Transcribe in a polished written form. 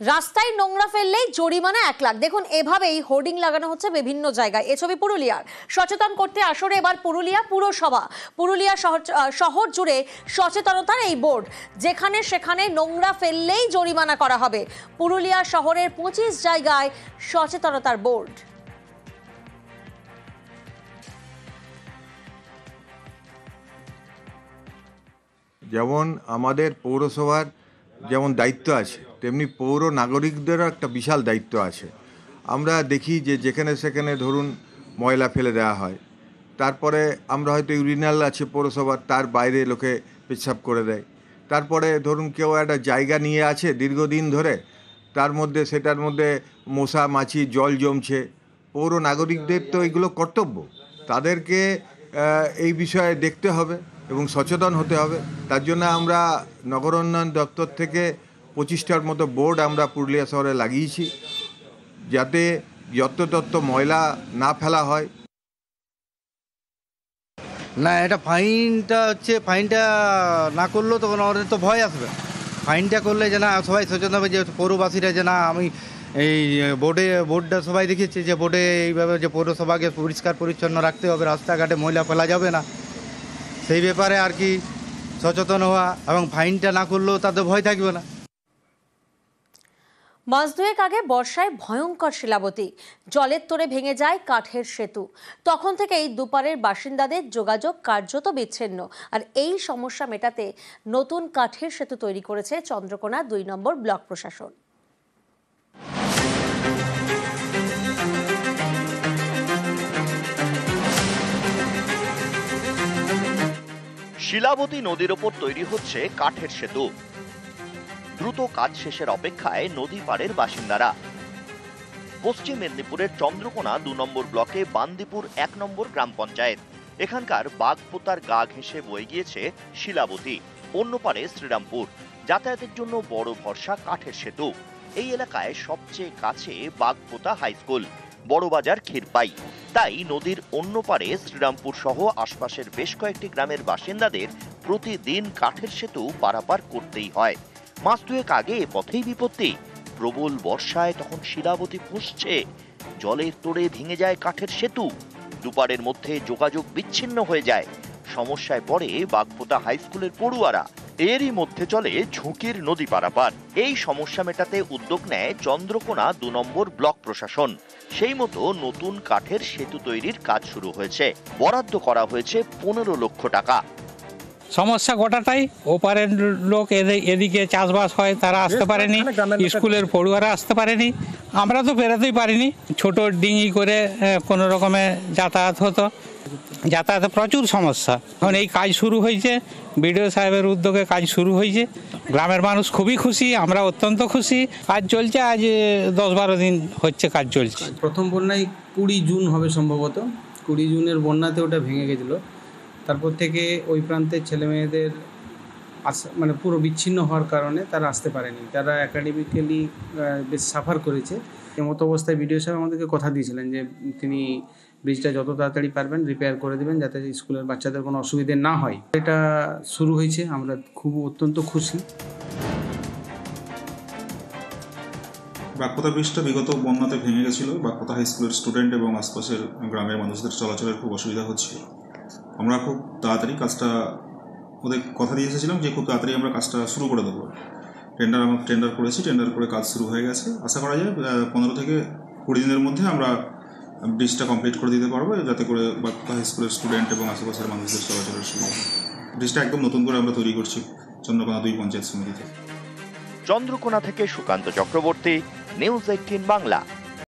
রাস্তায় নোংরা ফেললেই জরিমানা 1 লাখ। দেখুন এভাবেই হোর্ডিং লাগানো হচ্ছে বিভিন্ন জায়গায়। এ ছবি পুরুলিয়ার। সচেতন করতে আসরে এবার পুরুলিয়া পুরসভা। পুরুলিয়া শহর জুড়ে সচেতনতার এই বোর্ড, যেখানে সেখানে নোংরা ফেললেই জরিমানা করা হবে। পুরুলিয়া শহরের 25 জায়গায় সচেতনতার বোর্ড। যেমন আমাদের পৌরসভার যেমন দায়িত্ব আছে, তেমনি পৌর নাগরিকদেরও একটা বিশাল দায়িত্ব আছে। আমরা দেখি যে যেখানে সেখানে ধরুন ময়লা ফেলে দেওয়া হয়, তারপরে আমরা হয়তো ইউরিনাল আছে পৌরসভার, তার বাইরে লোকে পেচ্ছাপ করে দেয়। তারপরে ধরুন কেউ একটা জায়গা নিয়ে আছে দীর্ঘদিন ধরে, তার মধ্যে সেটার মধ্যে মশা মাছি জল জমছে। পৌর নাগরিকদের তো এগুলো কর্তব্য, তাদেরকে এই বিষয়ে দেখতে হবে এবং সচেতন হতে হবে। তার জন্য আমরা নগর উন্নয়ন দপ্তর থেকে 25টার মতো বোর্ড আমরা পুরুলিয়া শহরে লাগিয়েছি, যাতে যত্রতত্র ময়লা না ফেলা হয়। না, এটা ফাইনটা না করলেও তখন আমাদের তো ভয় আসবে। ফাইনটা করলে যে না সবাই সচেতন হবে, যে পৌরবাসীরা যে না আমি এই বোর্ডটা সবাই দেখেছে যে বোর্ডে এইভাবে যে পৌরসভাকে পরিষ্কার পরিচ্ছন্ন রাখতে হবে, রাস্তাঘাটে ময়লা ফেলা যাবে না, সেই ব্যাপারে আর কি সচেতন হওয়া, এবং ফাইনটা না করলেও তাদের ভয় থাকবে না। মাস দুয়েক আগে বর্ষায় ভয়ঙ্কর শিলাবতী, জলের তোড়ে ভেঙে যায় কাঠের সেতু। তখন থেকেই দুপারের বাসিন্দাদের যোগাযোগ কার্যত বিচ্ছিন্ন। আর এই সমস্যা মেটাতে নতুন কাঠের সেতু তৈরি করেছে চন্দ্রকোনা 2 নম্বর ব্লক প্রশাসন। শিলাবতী নদীর ওপর তৈরি হচ্ছে কাঠের সেতু। দ্রুত কাজ শেষের অপেক্ষায় নদী পাড়ের বাসিন্দারা। পশ্চিম মেদিনীপুরের চন্দ্রকোনা 2 নম্বর ব্লকে বান্দিপুর 1 নম্বর গ্রাম পঞ্চায়েত। এখানকার বাগপোতার গা ঘেঁষে বয়ে গিয়েছে শিলাবতী। অন্য পারে শ্রীরামপুর। যাতায়াতের জন্য বড় ভরসা কাঠের সেতু। এই এলাকায় সবচেয়ে কাছে বাগপোতা হাই স্কুল, বড়বাজার ক্ষীরপাই। তাই নদীর অন্য পারে শ্রীরামপুর সহ আশপাশের বেশ কয়েকটি গ্রামের বাসিন্দাদের প্রতিদিন কাঠের সেতু পারাপার করতেই হয়। মাস দুয়েক আগে এ পথেই বিপত্তি। প্রবল বর্ষায় তখন শিলাবতী ফুঁসছে, জলের তোড়ে ভেঙে যায় কাঠের সেতু, দুপারের মধ্যে যোগাযোগ বিচ্ছিন্ন হয়ে যায়। সমস্যায় পড়ে বাগপোতা হাই স্কুলের পড়ুয়ারা। এরই মধ্যে চলে ঝুঁকির নদী পারাপার। এই সমস্যা মেটাতে উদ্যোগ নেয় চন্দ্রকোনা 2 নম্বর ব্লক প্রশাসন। সেই মতো নতুন কাঠের সেতু তৈরির কাজ শুরু হয়েছে। বরাদ্দ করা হয়েছে 15 লক্ষ টাকা। সমস্যা গোটাটাই, ওপারের লোক এদিকে চাষবাস হয়, তারা আসতে পারেনি, স্কুলের পড়ুয়ারা আসতে পারেনি, আমরা তো বেরোতেই পারিনি। ছোট ডিঙি করে কোনো রকমে যাতায়াত হতো, যাতায়াতে প্রচুর সমস্যা। এখন এই কাজ শুরু হয়েছে, বিডিও সাহেবের উদ্যোগে কাজ শুরু হয়েছে। গ্রামের মানুষ খুবই খুশি, আমরা অত্যন্ত খুশি। কাজ চলছে, আজ 10-12 দিন হচ্ছে কাজ চলছে। প্রথম বন্যায় 20 জুন হবে সম্ভবত, 20 জুনের বন্যাতে ওটা ভেঙে গেছিলো। তারপর থেকে ওই প্রান্তের ছেলেমেয়েদের মানে পুরো বিচ্ছিন্ন হওয়ার কারণে তারা আসতে পারেনি, তারা একাডেমিক্যালি বেশ সাফার করেছে। এমতো অবস্থায় বিডিও সাহেব আমাদেরকে কথা দিয়েছিলেন যে তিনি ব্রিজটা যত তাড়াতাড়ি পারবেন রিপেয়ার করে দেবেন, যাতে স্কুলের বাচ্চাদের কোনো অসুবিধে না হয়। এটা শুরু হয়েছে, আমরা অত্যন্ত খুশি। বাগপোতা ব্রিজটা বিগত বন্যাতে ভেঙে গেছিলো। বাগপোতা হাই স্কুলের স্টুডেন্ট এবং আশপাশের গ্রামের মানুষদের চলাচলের খুব অসুবিধা হচ্ছিল। আমরা খুব তাড়াতাড়ি কাজটা ওদের কথা দিয়ে এসেছিলাম যে খুব তাড়াতাড়ি আমরা কাজটা শুরু করে দেবো। টেন্ডার করেছি, টেন্ডার করে কাজ শুরু হয়ে গেছে। আশা করা যায় 15 থেকে 20 দিনের মধ্যে আমরা ব্রিজটা কমপ্লিট করে দিতে পারবো, যাতে করে বাগপোতা হাই স্কুলের স্টুডেন্ট এবং আশেপাশের মানুষদের চলাচলের সুবিধা। ব্রিজটা একদম নতুন করে আমরা তৈরি করছি চন্দ্রকোনা 2 পঞ্চায়েত সমিতিতে। চন্দ্রকোনা থেকে সুকান্ত চক্রবর্তী, নিউজ 18 বাংলা।